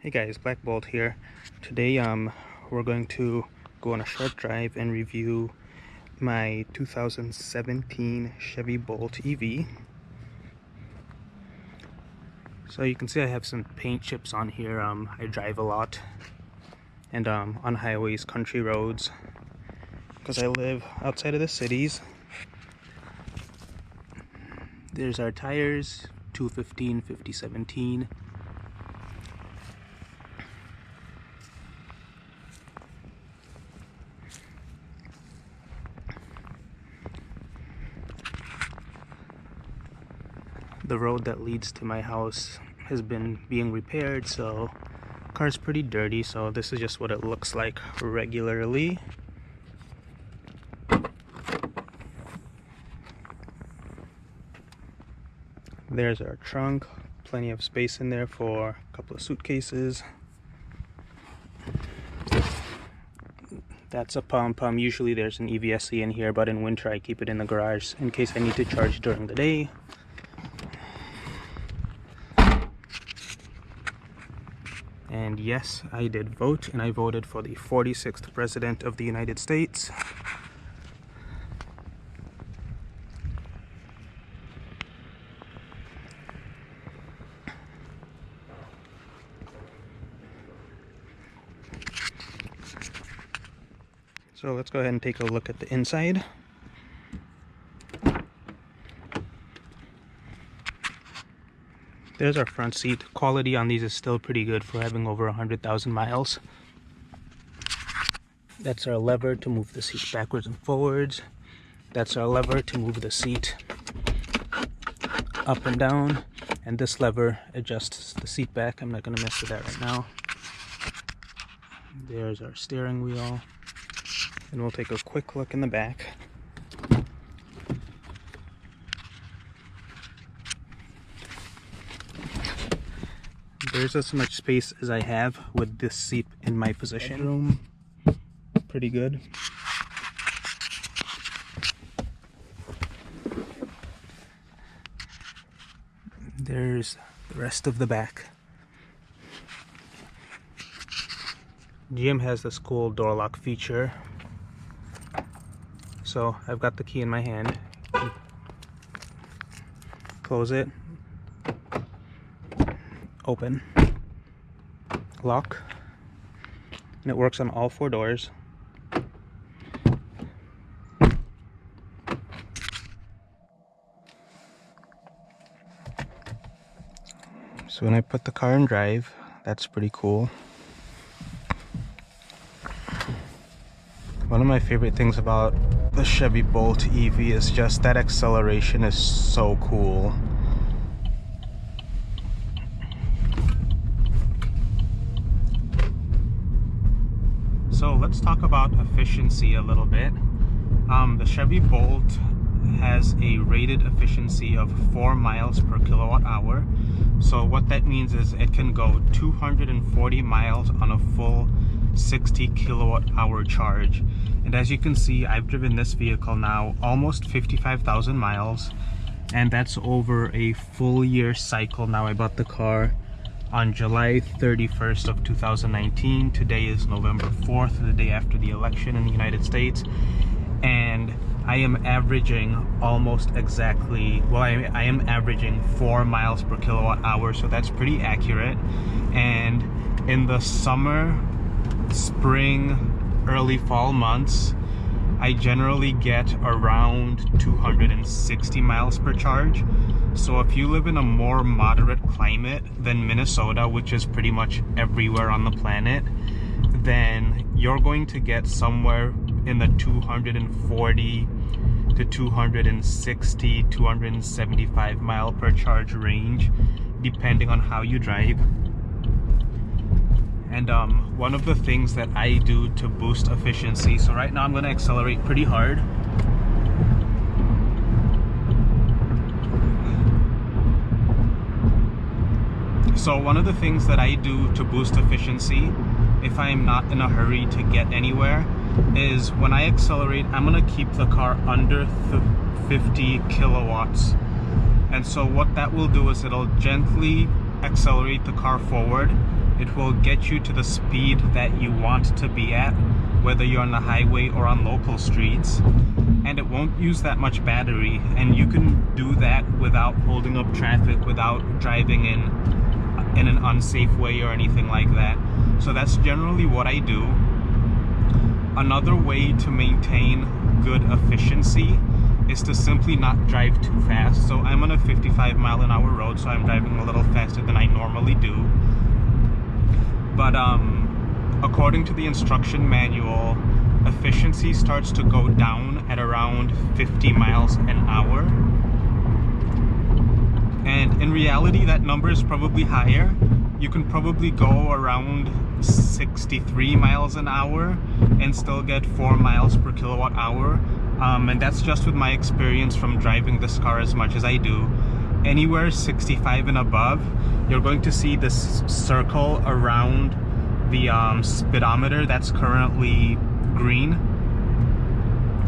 Hey guys, Black Bolt here. Today we're going to go on a short drive and review my 2017 Chevy Bolt EV. So you can see I have some paint chips on here. I drive a lot and on highways, country roads, because I live outside of the cities. There's our tires, 215 5017. The road that leads to my house has been being repaired, so the car's pretty dirty, so this is just what it looks like regularly. There's our trunk, plenty of space in there for a couple of suitcases. That's a pump. Usually there's an EVSE in here, but in winter I keep it in the garage in case I need to charge during the day. And yes, I did vote, and I voted for the 46th President of the United States. So let's go ahead and take a look at the inside. There's our front seat. Quality on these is still pretty good for having over 100,000 miles. That's our lever to move the seat backwards and forwards. That's our lever to move the seat up and down. And this lever adjusts the seat back. I'm not going to mess with that right now. There's our steering wheel. And we'll take a quick look in the back. There's as much space as I have with this seat in my position. Room, pretty good. There's the rest of the back. GM has this cool door lock feature. So I've got the key in my hand. Close it. Open, lock, and it works on all four doors. So when I put the car in drive, that's pretty cool. One of my favorite things about the Chevy Bolt EV is just that acceleration is so cool. So let's talk about efficiency a little bit. The Chevy Bolt has a rated efficiency of 4 miles per kilowatt hour. So what that means is it can go 240 miles on a full 60 kilowatt hour charge. And as you can see, I've driven this vehicle now almost 55,000 miles, and that's over a full year cycle. Now I bought the car on July 31st of 2019. Today is November 4th, the day after the election in the United States. And I am averaging almost exactly, well, I am averaging 4 miles per kilowatt hour, so that's pretty accurate. And in the summer, spring, early fall months, I generally get around 260 miles per charge. So if you live in a more moderate climate than Minnesota, which is pretty much everywhere on the planet, then you're going to get somewhere in the 240 to 260, 275 mile per charge range, depending on how you drive. And one of the things that I do to boost efficiency, so right now I'm going to accelerate pretty hard. So one of the things that I do to boost efficiency, if I'm not in a hurry to get anywhere, is when I accelerate, I'm going to keep the car under 50 kilowatts. And so what that will do is it'll gently accelerate the car forward, it will get you to the speed that you want to be at, whether you're on the highway or on local streets, and it won't use that much battery, and you can do that without holding up traffic, without driving in an unsafe way or anything like that. So that's generally what I do. Another way to maintain good efficiency is to simply not drive too fast. So I'm on a 55-mile-an-hour road, so I'm driving a little faster than I normally do. But according to the instruction manual, efficiency starts to go down at around 50 miles an hour. And in reality, that number is probably higher. You can probably go around 63 miles an hour and still get 4 miles per kilowatt hour. And that's just with my experience from driving this car as much as I do. Anywhere 65 and above, you're going to see this circle around the speedometer that's currently green.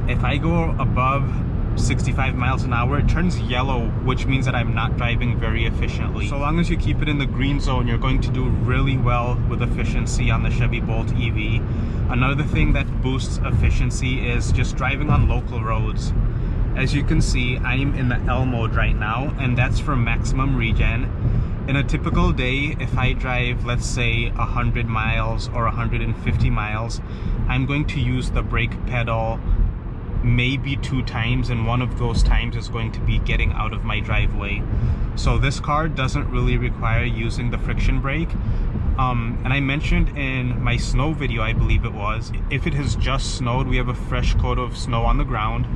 If I go above 65 miles an hour, it turns yellow, which means that I'm not driving very efficiently. So long as you keep it in the green zone, you're going to do really well with efficiency on the Chevy Bolt EV. Another thing that boosts efficiency is just driving on local roads. As you can see, I'm in the L mode right now, and that's for maximum regen. In a typical day, if I drive, let's say 100 miles or 150 miles, I'm going to use the brake pedal maybe 2 times, and one of those times is going to be getting out of my driveway. So this car doesn't really require using the friction brake. And I mentioned in my snow video, I believe it was, if it has just snowed, we have a fresh coat of snow on the ground,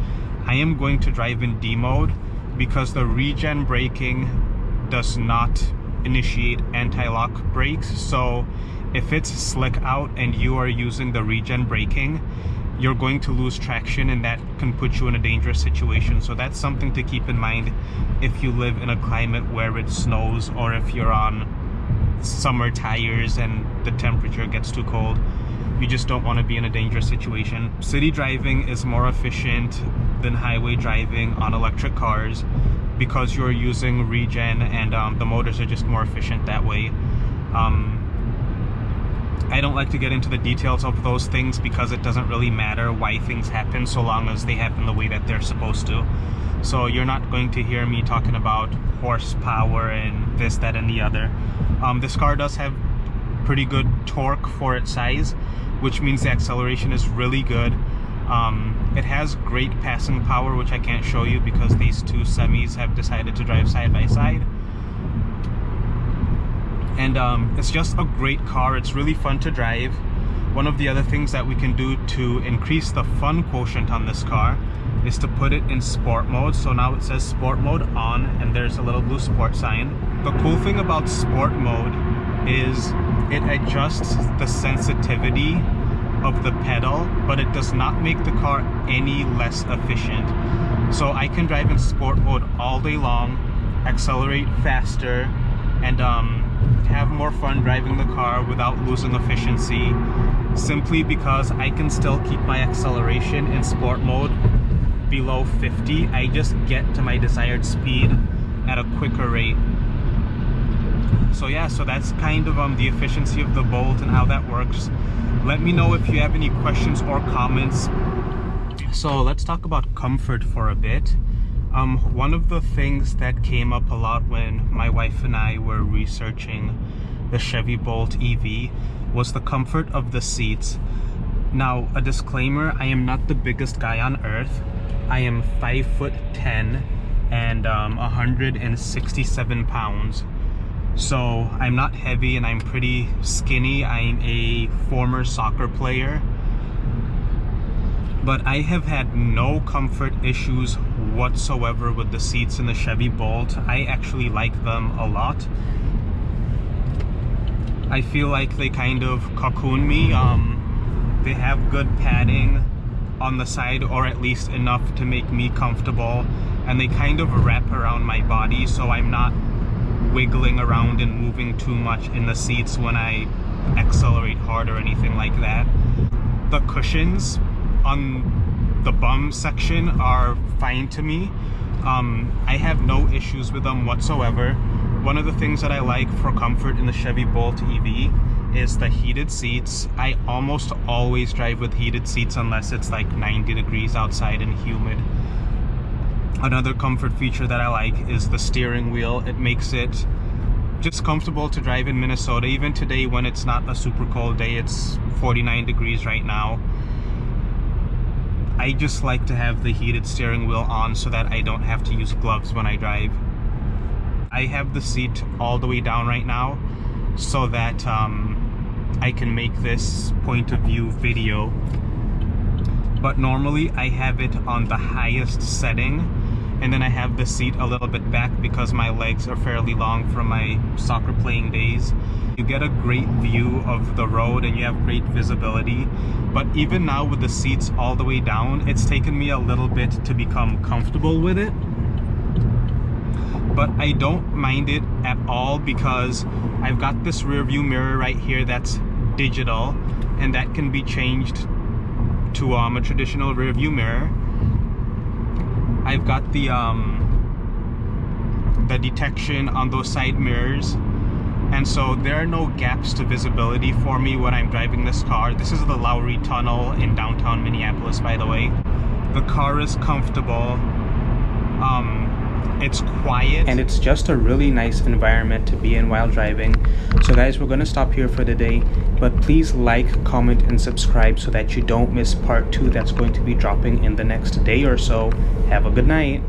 I am going to drive in D mode because the regen braking does not initiate anti-lock brakes. So if it's slick out and you are using the regen braking, you're going to lose traction, and that can put you in a dangerous situation. So that's something to keep in mind if you live in a climate where it snows, or if you're on summer tires and the temperature gets too cold. You just don't want to be in a dangerous situation. City driving is more efficient than highway driving on electric cars because you're using regen, and the motors are just more efficient that way. I don't like to get into the details of those things because it doesn't really matter why things happen so long as they happen the way that they're supposed to. So you're not going to hear me talking about horsepower and this, that, and the other. This car does have pretty good torque for its size, which means the acceleration is really good. It has great passing power, which I can't show you because these two semis have decided to drive side by side. And it's just a great car. It's really fun to drive. One of the other things that we can do to increase the fun quotient on this car is to put it in sport mode. So now it says sport mode on, and there's a little blue sport sign. The cool thing about sport mode is it adjusts the sensitivity of the pedal, but it does not make the car any less efficient. So I can drive in sport mode all day long, accelerate faster, and have more fun driving the car without losing efficiency, simply because I can still keep my acceleration in sport mode below 50. I just get to my desired speed at a quicker rate. So yeah, so that's kind of the efficiency of the Bolt and how that works. Let me know if you have any questions or comments. So let's talk about comfort for a bit. One of the things that came up a lot when my wife and I were researching the Chevy Bolt EV was the comfort of the seats. Now, a disclaimer, I am not the biggest guy on earth. I am 5'10" and 167 pounds. So I'm not heavy and I'm pretty skinny. I'm a former soccer player. But I have had no comfort issues whatsoever with the seats in the Chevy Bolt. I actually like them a lot. I feel like they kind of cocoon me. They have good padding on the side, or at least enough to make me comfortable. And they kind of wrap around my body, so I'm not wiggling around and moving too much in the seats when I accelerate hard or anything like that. The cushions on the bum section are fine to me. I have no issues with them whatsoever. One of the things that I like for comfort in the Chevy Bolt EV is the heated seats. I almost always drive with heated seats unless it's like 90 degrees outside and humid. Another comfort feature that I like is the steering wheel. It makes it just comfortable to drive in Minnesota. Even today when it's not a super cold day, it's 49 degrees right now. I just like to have the heated steering wheel on so that I don't have to use gloves when I drive. I have the seat all the way down right now so that I can make this point of view video. But normally I have it on the highest setting, and then I have the seat a little bit back because my legs are fairly long from my soccer playing days. You get a great view of the road and you have great visibility. But even now with the seats all the way down, it's taken me a little bit to become comfortable with it. But I don't mind it at all because I've got this rear view mirror right here that's digital, and that can be changed to a traditional rear view mirror. I've got the detection on those side mirrors, and so there are no gaps to visibility for me when I'm driving this car. This is the Lowry Tunnel in downtown Minneapolis, by the way. The car is comfortable. It's quiet, and it's just a really nice environment to be in while driving. So guys, we're going to stop here for today, but please like, comment, and subscribe so that you don't miss part 2 that's going to be dropping in the next day or so. Have a good night.